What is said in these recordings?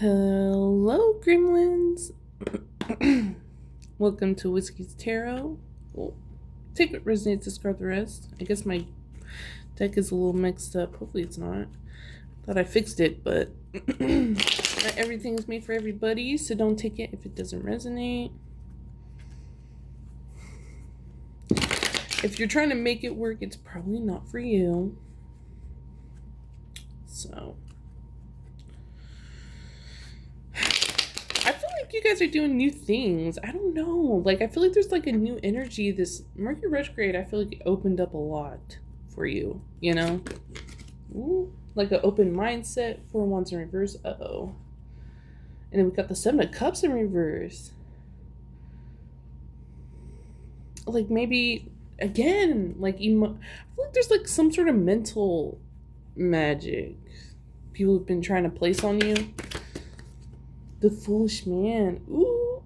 Hello, Gremlins. Welcome to Whiskey's Tarot. Well, take what resonates, discard the rest. I guess my deck is a little mixed up. Hopefully it's not. Thought I fixed it, but not everything is made for everybody, so don't take it if it doesn't resonate. If you're trying to make it work, it's probably not for you. So I feel like you guys are doing new things. I don't know. Like, I feel like there's like a new energy. This Mercury retrograde, I feel like it opened up a lot for you, you know? Ooh, like an open mindset, 4 wands in reverse. Uh-oh. And then we got the 7 of cups in reverse. Like, maybe, again, like, I feel like there's like some sort of mental magic people have been trying to place on you. The foolish man. Ooh.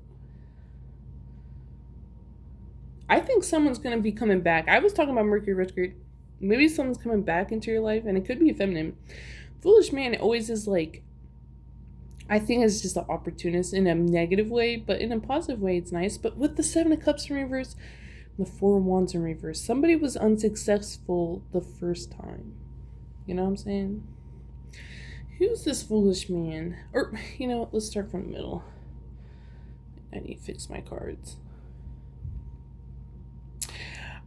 I think someone's going to be coming back. I was talking about Mercury retrograde. Maybe someone's coming back into your life, and it could be a feminine. Foolish man always is like, I think it's just an opportunist in a negative way, but in a positive way, it's nice. But with the 7 of cups in reverse, the 4 of wands in reverse, somebody was unsuccessful the first time. You know what I'm saying? Who's this foolish man? Or, you know what, let's start from the middle. I need to fix my cards.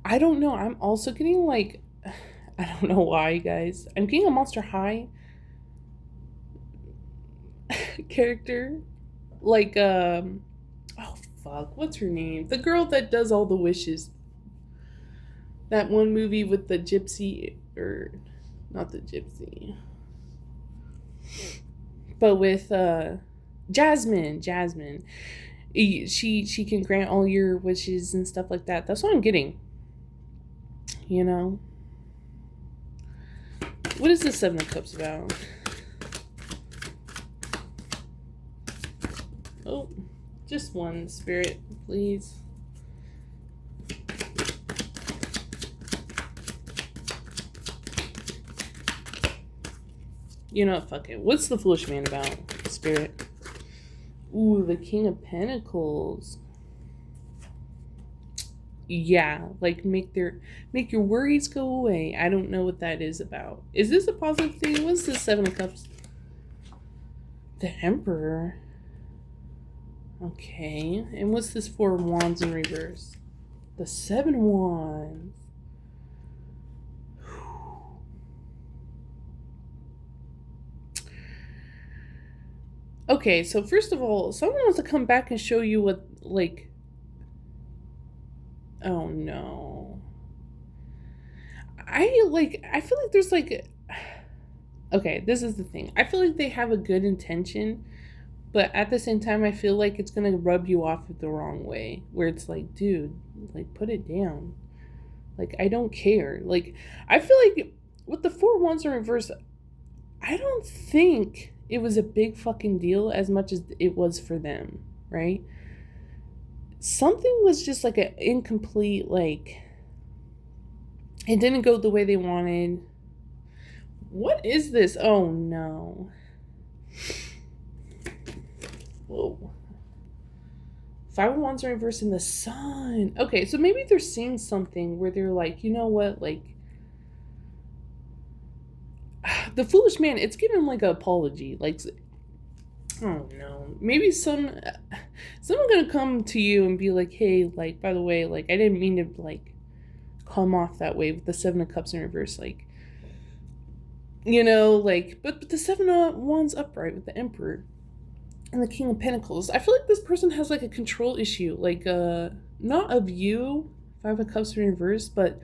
I don't know. I'm also getting like, I don't know why, guys. I'm getting a Monster High character. Like, oh, fuck. What's her name? The girl that does all the wishes. That one movie with the gypsy, or not the gypsy. But with Jasmine. She can grant all your wishes and stuff like that. That's what I'm getting. You know? What is the 7 of cups about? Oh, just one, Spirit, please. You know what, fuck it. What's the foolish man about, Spirit? Ooh, the King of Pentacles. Yeah, like make your worries go away. I don't know what that is about. Is this a positive thing? What's this 7 of cups? The Emperor. Okay, and what's this 4 wands in reverse? The 7 wands. Okay, so first of all, someone wants to come back and show you what, like, oh no. I feel like there's like, okay, this is the thing. I feel like they have a good intention, but at the same time, I feel like it's going to rub you off the wrong way, where it's like, dude, like, put it down. Like, I don't care. Like, I feel like with the 4 wands in reverse, I don't think it was a big fucking deal as much as it was for them, right? Something was just like an incomplete, like, it didn't go the way they wanted. What is this? Oh no. Whoa. 5 of wands in reverse in the sun. Okay, so maybe they're seeing something where they're like, you know what, like, the foolish man, it's giving like an apology. Like, oh no, maybe someone gonna come to you and be like, hey, like, by the way, like, I didn't mean to like come off that way with the 7 of cups in reverse, like, you know, like, but the 7 of wands upright with the Emperor and the King of Pentacles. I feel like this person has like a control issue, like, not of you, 5 of cups in reverse, but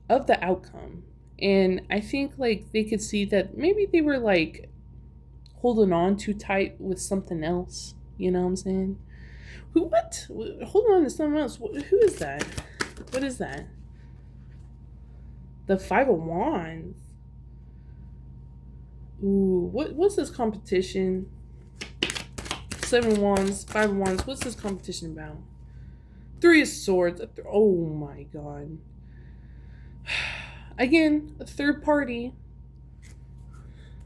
of the outcome. And I think like they could see that maybe they were like holding on too tight with something else. You know what I'm saying? What? Hold on to something else. Who is that? What is that? The 5 of wands. Ooh, what's this competition? 7 wands, 5 of wands. What's this competition about? 3 of swords. Oh my god. Again, a third party.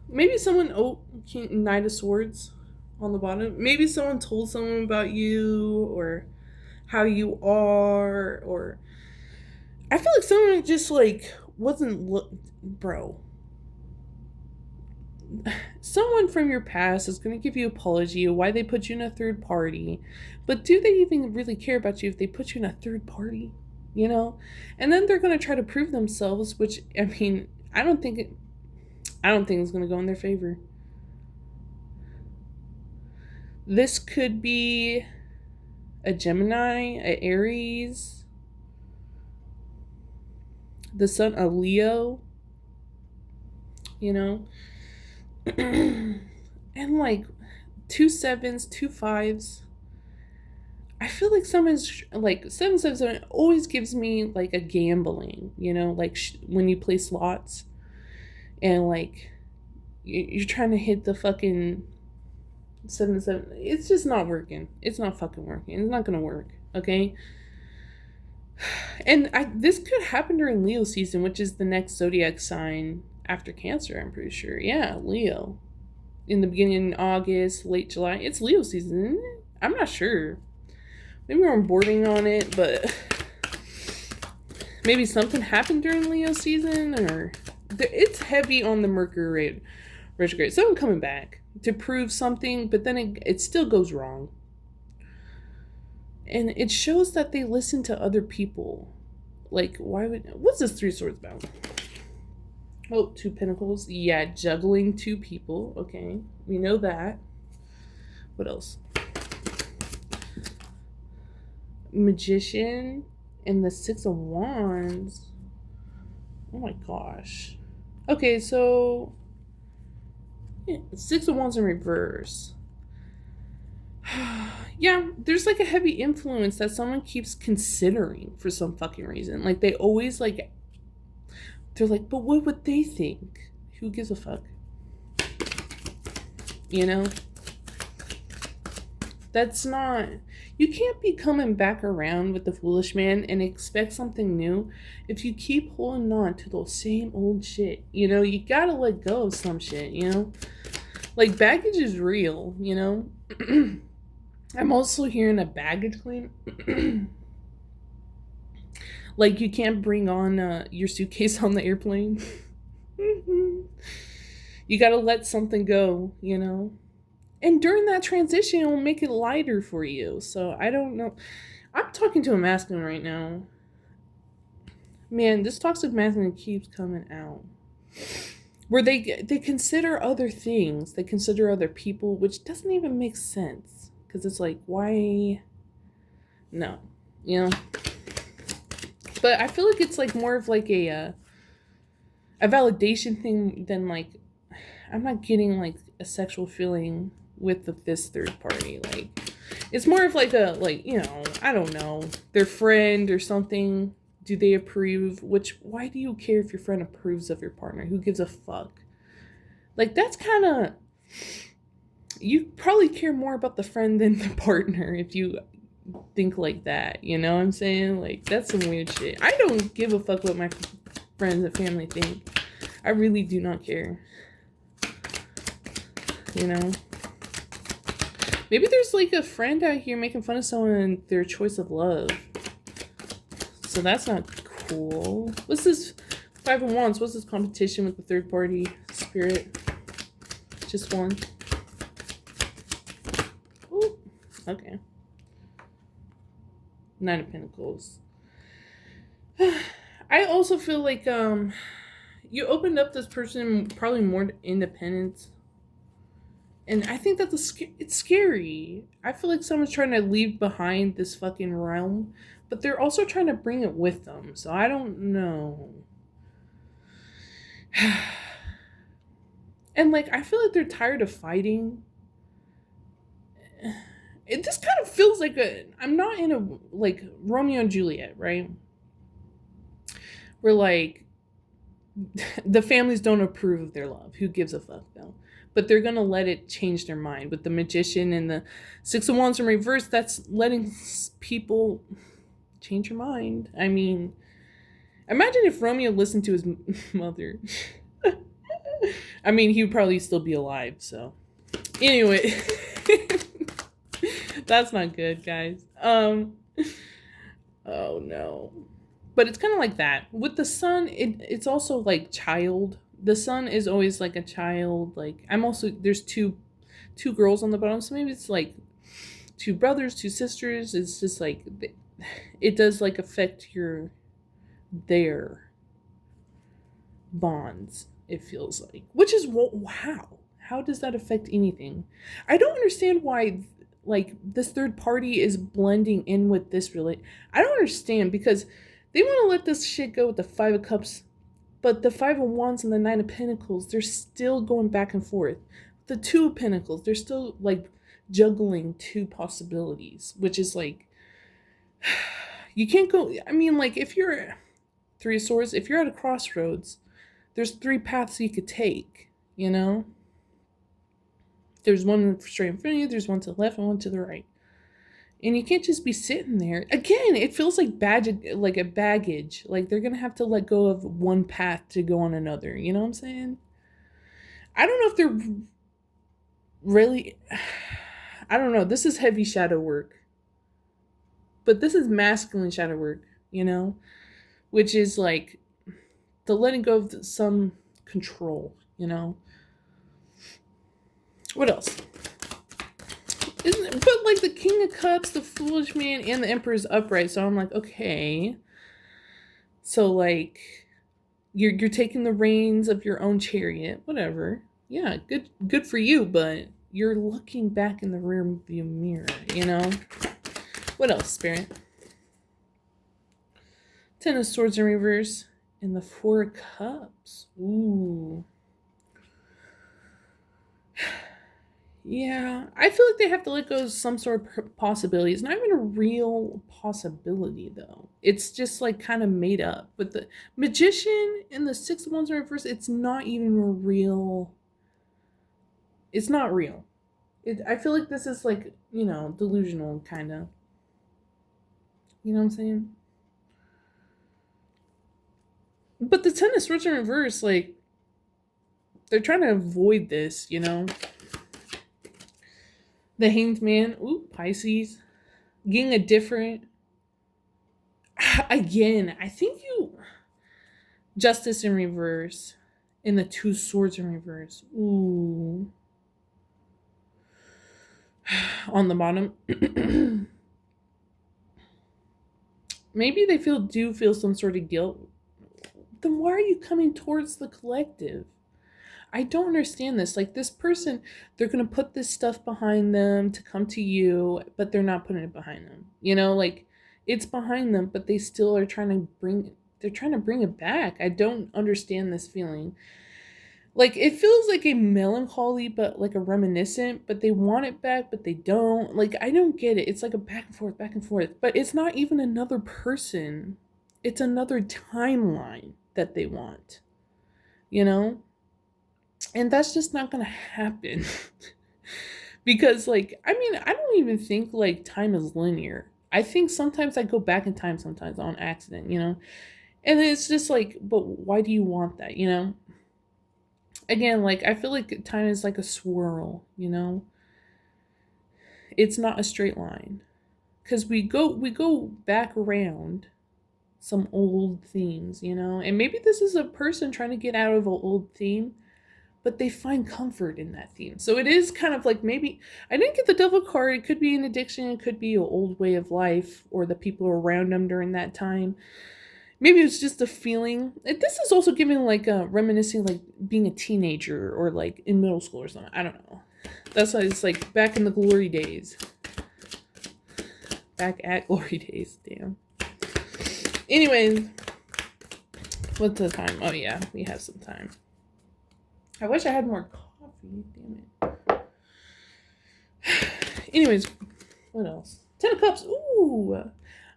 Maybe someone, oh, Knight of Swords on the bottom. Maybe someone told someone about you or how you are, or I feel like someone just like wasn't bro. Someone from your past is going to give you an apology of why they put you in a third party, but do they even really care about you if they put you in a third party? You know, and then they're going to try to prove themselves, which I mean, I don't think it's going to go in their favor. This could be a Gemini, a Aries, the sun, a Leo. You know, and like 2 7s, 2 5s. I feel like someone's like 7 7 always gives me like a gambling, you know, like when you play slots and like you're trying to hit the fucking 7 7. It's just not working. It's not fucking working. It's not gonna work. Okay. And this could happen during Leo season, which is the next zodiac sign after Cancer. I'm pretty sure. Yeah, Leo. In the beginning of August, late July. It's Leo season, isn't it? I'm not sure. Maybe I'm boarding on it, but maybe something happened during Leo season, or it's heavy on the Mercury retrograde. Someone coming back to prove something, but then it still goes wrong. And it shows that they listen to other people. Like, what's this 3 Swords about? Oh, 2 Pentacles. Yeah, juggling 2 people. Okay, we know that. What else? Magician and the 6 of Wands. Oh my gosh. Okay, so 6 of Wands in reverse. Yeah, there's like a heavy influence that someone keeps considering for some fucking reason. Like they always like, they're like, but what would they think? Who gives a fuck? You know? That's not, you can't be coming back around with the foolish man and expect something new if you keep holding on to the same old shit. You know, you gotta let go of some shit, you know? Like baggage is real, you know? I'm also hearing a baggage claim. Like you can't bring on your suitcase on the airplane. You gotta let something go, you know? And during that transition, it will make it lighter for you. So I don't know. I'm talking to a masculine right now. Man, this toxic masculine keeps coming out. Where they consider other things. They consider other people, which doesn't even make sense. Because it's like, why? No. You know? But I feel like it's like more of like a validation thing than like, I'm not getting like a sexual feeling with this third party. Like it's more of like a, like, you know, I don't know, their friend or something. Do they approve? Which, why do you care if your friend approves of your partner? Who gives a fuck? Like that's kind of, you probably care more about the friend than the partner if you think like that, you know what I'm saying? Like that's some weird shit. I don't give a fuck what my friends and family think. I really do not care, you know? Maybe there's like a friend out here making fun of someone and their choice of love. So that's not cool. What's this 5 of Wands? What's this competition with the third party spirit? Just one. Ooh, okay. 9 of Pentacles. I also feel like you opened up this person probably more independence. And I think that it's scary. I feel like someone's trying to leave behind this fucking realm, but they're also trying to bring it with them. So I don't know. And like, I feel like they're tired of fighting. It just kind of feels like I'm not in a, like, Romeo and Juliet, right? Where like, the families don't approve of their love. Who gives a fuck though? But they're gonna let it change their mind. With the Magician and the 6 of Wands in reverse, that's letting people change your mind. I mean, imagine if Romeo listened to his mother. I mean, he would probably still be alive, so. Anyway. That's not good, guys. Oh no. But it's kind of like that. With the sun, it's also like child. The sun is always like a child. Like I'm also there's two girls on the bottom, so maybe it's like two brothers, two sisters. It's just like it does like affect their bonds. It feels which is wow. How does that affect anything? I don't understand why like this third party is blending in with this really. I don't understand because they want to let this shit go with the 5 of Cups, but the 5 of Wands and the 9 of Pentacles, they're still going back and forth. The 2 of Pentacles, they're still like juggling 2 possibilities, which is like you can't go. I mean, like if you're 3 of Swords, if you're at a crossroads, there's 3 paths you could take. You know, there's one straight in front of you, there's one to the left and one to the right. And you can't just be sitting there. Again, it feels like like a baggage. Like they're going to have to let go of one path to go on another. You know what I'm saying? I don't know if they're really... I don't know. This is heavy shadow work. But this is masculine shadow work, you know? Which is like the letting go of some control, you know? What else? But like the King of Cups, the Foolish Man, and the Emperor's upright. So I'm like, okay. So like, you're taking the reins of your own chariot, whatever. Yeah, good for you. But you're looking back in the rear view mirror. You know. What else, Spirit? 10 of Swords in reverse, and the 4 of Cups. Ooh. Yeah, I feel like they have to let go of some sort of possibility. It's not even a real possibility, though. It's just like kind of made up. But the Magician and the 6 of Wands in reverse, it's not even real. It's not real. I feel like this is like, you know, delusional, kind of. You know what I'm saying? But the 10 of Swords in reverse, like, they're trying to avoid this, you know? The Hanged Man, ooh, Pisces, getting a different, again, I think Justice in reverse, and the 2 Swords in reverse, ooh, on the bottom, maybe they do feel some sort of guilt, then why are you coming towards the collective? I don't understand this. Like this person, they're going to put this stuff behind them to come to you, but they're not putting it behind them. You know, like it's behind them, but they still are trying to bring it back. I don't understand this feeling. Like it feels like a melancholy, but like a reminiscent, but they want it back, but they don't. Like I don't get it. It's like a back and forth, but it's not even another person. It's another timeline that they want, you know? And that's just not gonna happen. Because like, I mean, I don't even think like time is linear. I think sometimes I go back in time sometimes on accident, you know? And it's just like, but why do you want that, you know? Again, like I feel like time is like a swirl, you know? It's not a straight line. Cause we go back around some old themes, you know? And maybe this is a person trying to get out of an old theme, but they find comfort in that theme. So it is kind of like maybe, I didn't get the Devil card. It could be an addiction. It could be an old way of life or the people around them during that time. Maybe it's just a feeling. This is also giving like a reminiscing like being a teenager or like in middle school or something. I don't know. That's why it's like back in the glory days. Back at glory days. Damn. Anyway, what's the time? Oh yeah, we have some time. I wish I had more coffee. Damn it. Anyways, what else? 10 of Cups. Ooh.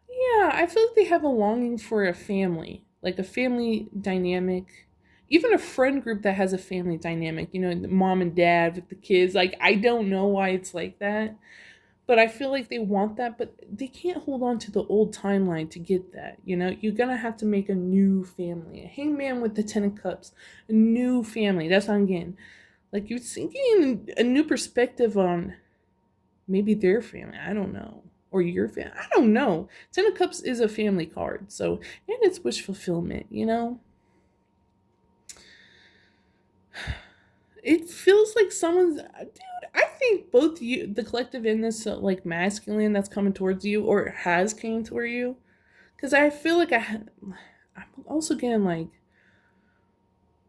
Yeah, I feel like they have a longing for a family. Like a family dynamic. Even a friend group that has a family dynamic. You know, mom and dad with the kids. Like, I don't know why it's like that. But I feel like they want that, but they can't hold on to the old timeline to get that. You're gonna have to make a new family. A hangman with the 10 of cups, a new family. That's what I'm getting. Like you're thinking a new perspective on maybe their family. I don't know. Or your family. I don't know. 10 of cups is a family card. So, and it's wish fulfillment. It feels like someone's dude. I think both you, the collective in this, like masculine that's coming towards you or has came toward you, because I feel like I'm also getting like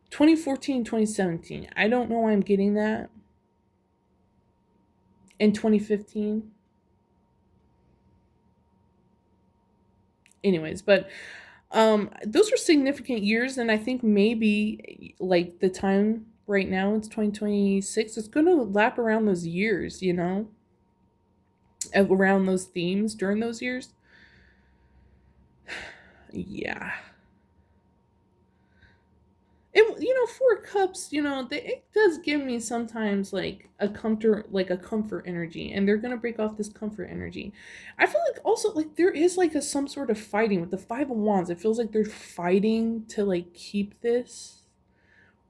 2014, 2017. I don't know why I'm getting that. In 2015. Anyways, but those were significant years, and I think maybe like the time right now it's 2026, it's going to lap around those years, around those themes during those years. Yeah. Four cups, it does give me sometimes like a comfort energy, and they're gonna break off this comfort energy. I feel like also like there is like some sort of fighting with the 5 of wands. It feels like they're fighting to like keep this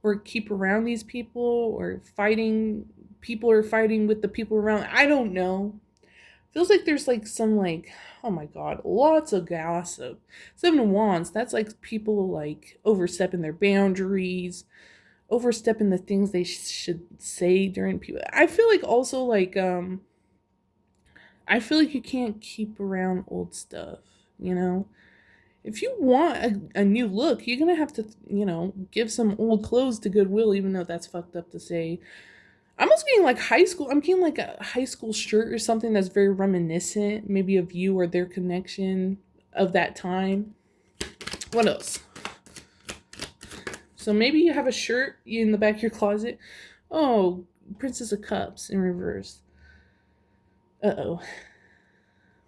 or keep around these people, or fighting people are fighting with the people around. I don't know. Feels like there's like some like, oh my god, lots of gossip. 7 of wands, that's like people like overstepping their boundaries, overstepping the things they should say during people. I feel like also like I feel like you can't keep around old stuff, you know? If you want a new look, you're gonna have to, give some old clothes to Goodwill, even though that's fucked up to say. I'm also getting like high school. I'm getting like a high school shirt or something that's very reminiscent, maybe of you or their connection of that time. What else? So maybe you have a shirt in the back of your closet. Oh, Princess of Cups in reverse. Uh-oh.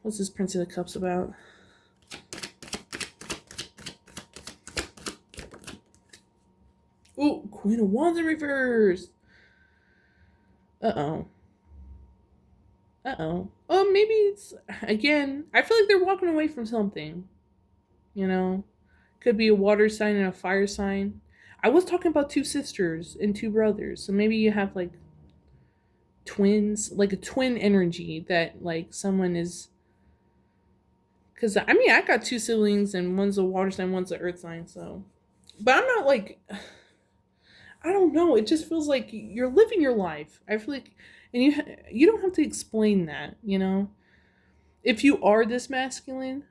What's this Princess of Cups about? Oh, Queen of Wands in reverse. Uh-oh. Uh-oh. Oh, maybe it's, again, I feel like they're walking away from something. Could be a water sign and a fire sign. I was talking about 2 sisters and 2 brothers. So maybe you have like twins, like a twin energy that like someone is. Because I mean, I got 2 siblings and one's a water sign, one's an earth sign. So, but I'm not like, I don't know. It just feels like you're living your life. I feel like, and you don't have to explain that. If you are this masculine,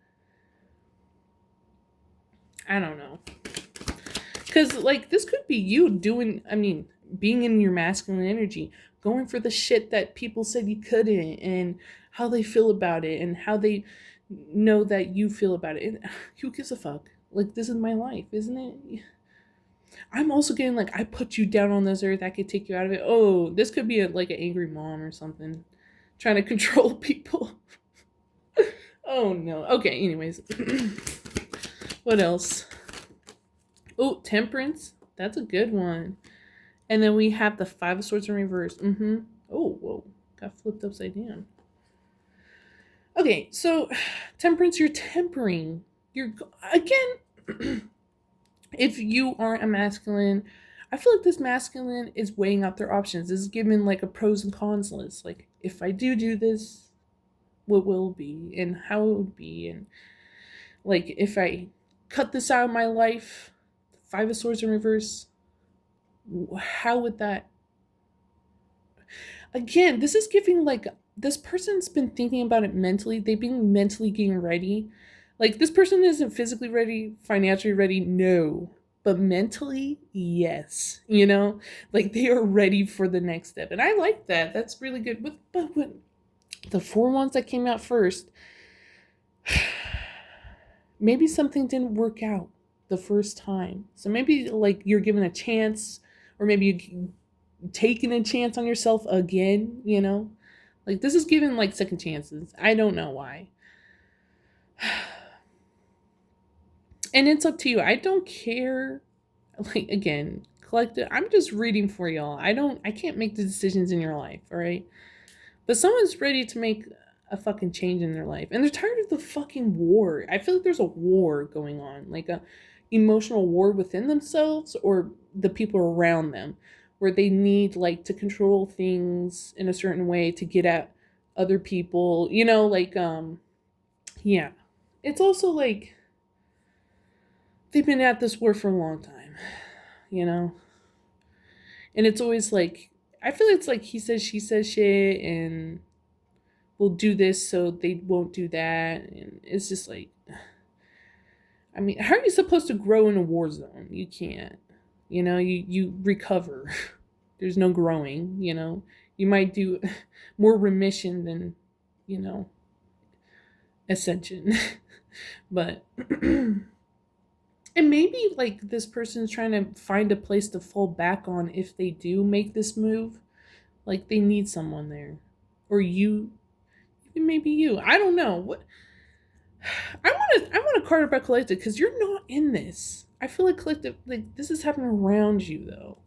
I don't know. Because, like, this could be you doing, I mean, being in your masculine energy, going for the shit that people said you couldn't, and how they feel about it, and how they know that you feel about it. And who gives a fuck? Like, this is my life, isn't it? I'm also getting, like, I put you down on this earth, I could take you out of it. Oh, this could be like an angry mom or something, trying to control people. Oh, no. Okay, anyways. What else? Oh, Temperance. That's a good one. And then we have the 5 of Swords in reverse. Oh, whoa. Got flipped upside down. Okay, so Temperance, you're tempering. Again, if you aren't a masculine, I feel like this masculine is weighing out their options. This is giving like a pros and cons list. Like, if I do this, what will be and how it would be. And like, if I cut this out of my life, 5 of Swords in reverse, how would that, again, this is giving like, this person's been thinking about it mentally. They've been mentally getting ready. Like, this person isn't physically ready, financially ready, no, but mentally, yes. Like, they are ready for the next step, and I like that. That's really good. But the 4 ones that came out first, maybe something didn't work out the first time. So maybe like you're given a chance, or maybe you taking a chance on yourself again. Like, this is given like second chances. I don't know why. And it's up to you. I don't care. Like, again, collective, I'm just reading for y'all. I can't make the decisions in your life, all right? But someone's ready to make a fucking change in their life. And they're tired of the fucking war. I feel like there's a war going on, like a emotional war within themselves or the people around them, where they need like to control things in a certain way to get at other people, like yeah. It's also like they've been at this war for a long time, you know? And it's always like I feel it's like he says she says shit and we'll do this so they won't do that. And it's just like, I mean, how are you supposed to grow in a war zone? You can't. You recover. There's no growing, You might do more remission than, ascension. But and maybe like this person's trying to find a place to fall back on if they do make this move. Like they need someone there. Or you, maybe you. I don't know. What I want a card about collective because you're not in this. I feel like collective, like this is happening around you though,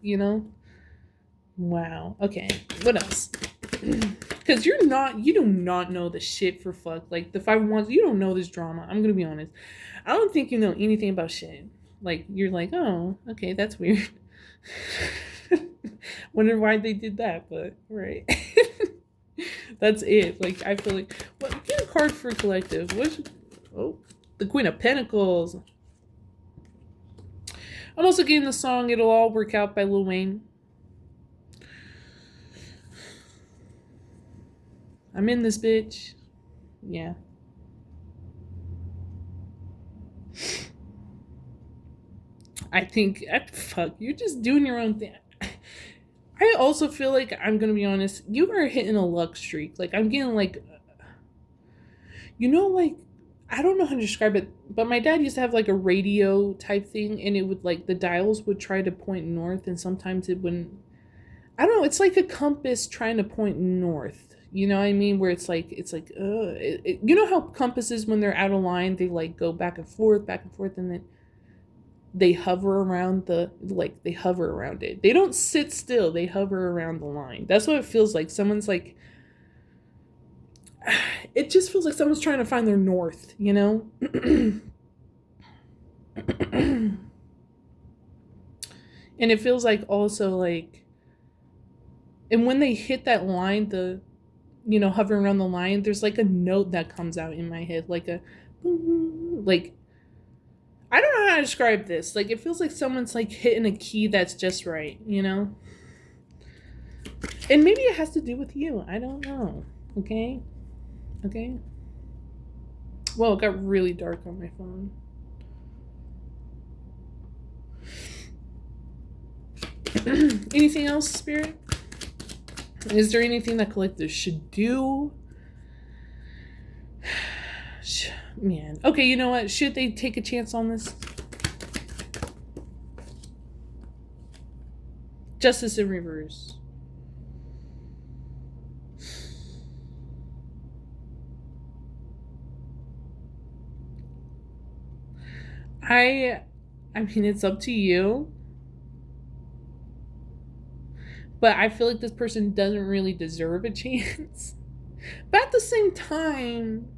Wow. Okay. What else? Because you do not know the shit for fuck. Like the 5-1s, you don't know this drama. I'm gonna be honest. I don't think you know anything about shit. Like you're like, oh, okay, that's weird. Wonder why they did that, but right. That's it. Like I feel like get a card for collective. The Queen of Pentacles. I'm also getting the song It'll All Work Out by Lil Wayne. I'm in this bitch. Yeah. I think, fuck, you're just doing your own thing. I also feel like, I'm gonna be honest, you are hitting a luck streak. Like, I'm getting like, like, I don't know how to describe it, but my dad used to have like a radio type thing, and it would like, the dials would try to point north, and sometimes it wouldn't. I don't know, it's like a compass trying to point north. You know what I mean? Where it's like, you know how compasses, when they're out of line, they like go back and forth, and then they hover around they hover around it. They don't sit still, they hover around the line. That's what it feels like. Someone's like, it just feels like someone's trying to find their north, And it feels like also like, and when they hit that line, hovering around the line, there's like a note that comes out in my head, like I don't know how to describe this. Like it feels like someone's like hitting a key that's just right, And maybe it has to do with you. I don't know. Okay. Well, it got really dark on my phone. Anything else, Spirit? Is there anything that collectors should do? Man. Okay, you know what? Should they take a chance on this? Justice in reverse. I mean, it's up to you. But I feel like this person doesn't really deserve a chance. But at the same time,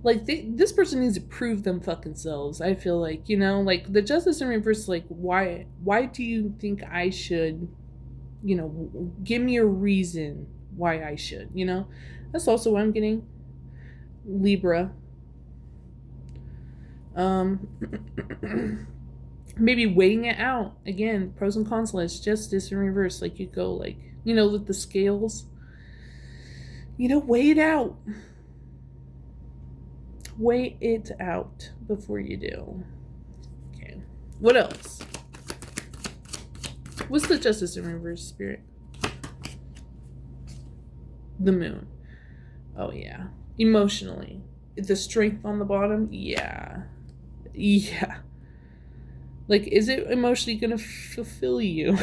like this person needs to prove them fucking selves. I feel like, like the justice in reverse, like why do you think I should, give me a reason why I should, That's also what I'm getting. Libra. Maybe weighing it out again, pros and cons list, justice in reverse. Like you go like, with the scales, weigh it out. Weigh it out before you do. Okay. What else? What's the justice in reverse, Spirit? The moon. Oh yeah. Emotionally. The strength on the bottom. Yeah. Like, is it emotionally gonna fulfill you?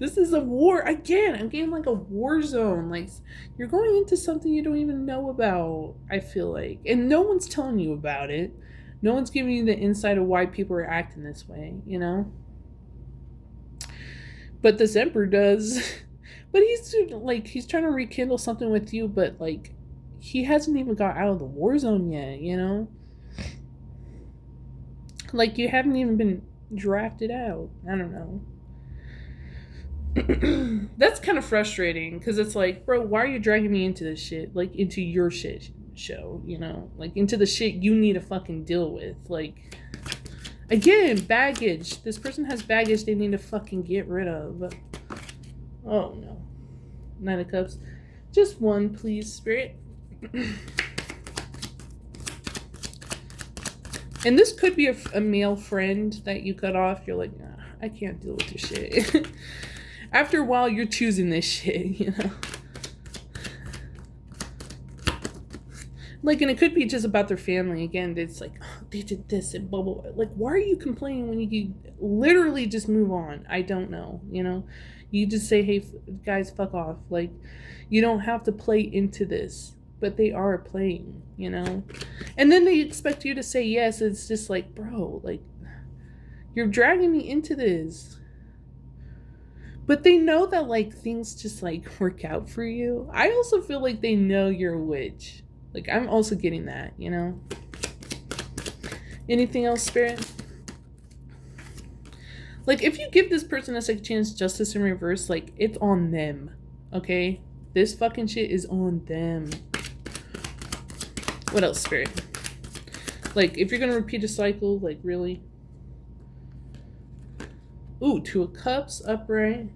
This is a war. Again, I'm getting like a war zone. Like, you're going into something you don't even know about, I feel like. And no one's telling you about it. No one's giving you the insight of why people are acting this way, But this Emperor does. But he's trying to rekindle something with you, but like he hasn't even got out of the Warzone yet, you know? Like you haven't even been drafted out. I don't know. That's kind of frustrating because it's like, bro, why are you dragging me into this shit? Like into your shit show, you know? Like into the shit you need to fucking deal with. Like again, baggage. This person has baggage they need to fucking get rid of. Oh no. Nine of Cups. Just one, please, Spirit. And this could be a male friend that you cut off. You're like, nah, I can't deal with your shit. After a while, you're choosing this shit, you know? Like, and it could be just about their family. Again, it's like, oh, they did this and blah, blah, blah. Like, why are you complaining when you could literally just move on? I don't know, you know? You just say, hey, guys, fuck off. Like, you don't have to play into this. But they are playing, you know? And then they expect you to say yes. It's just like, bro, like, you're dragging me into this. But they know that, like, things just, like, work out for you. I also feel like they know you're a witch. Like, I'm also getting that, you know? Anything else, Spirit? Like, if you give this person a second chance, justice in reverse, like, it's on them, okay? This fucking shit is on them. What else, Spirit? Like, if you're gonna repeat a cycle, like, really? Ooh, Two of Cups, upright.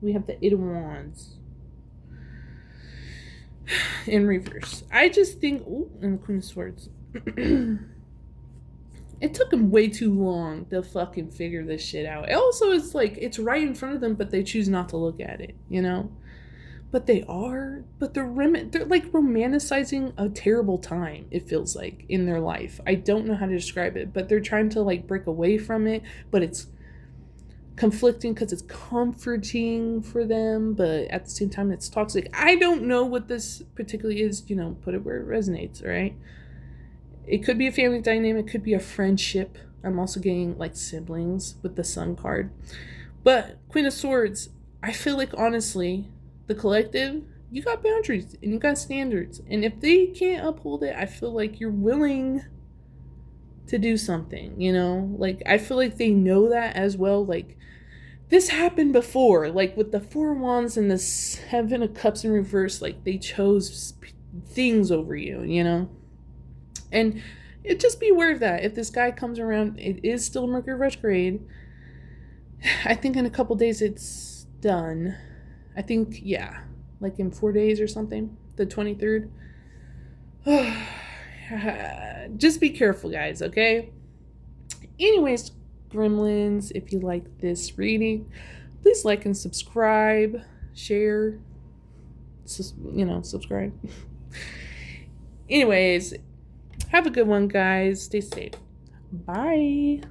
We have the Eight of Wands. In reverse. I just think... Ooh, and the Queen of Swords. It took them way too long to fucking figure this shit out. Also, it's like, it's right in front of them, but they choose not to look at it, you know? But they're like romanticizing a terrible time, it feels like, in their life. I don't know how to describe it, but they're trying to like break away from it, but it's conflicting because it's comforting for them, but at the same time it's toxic. I don't know what this particularly is, you know, put it where it resonates, right? It could be a family dynamic, it could be a friendship. I'm also getting like siblings with the Sun card. But Queen of Swords, I feel like honestly, the collective, you got boundaries and you got standards. And if they can't uphold it, I feel like you're willing to do something, you know? Like, I feel like they know that as well. Like, this happened before. Like, with the Four of Wands and the Seven of Cups in reverse, like, they chose things over you, you know? And just be aware of that. If this guy comes around, it is still Mercury retrograde. I think in a couple days it's done. I think, yeah, like in 4 days or something, the 23rd. Just be careful, guys, okay? Anyways, Gremlins, if you like this reading, please like and subscribe, share, subscribe. Anyways, have a good one, guys. Stay safe. Bye.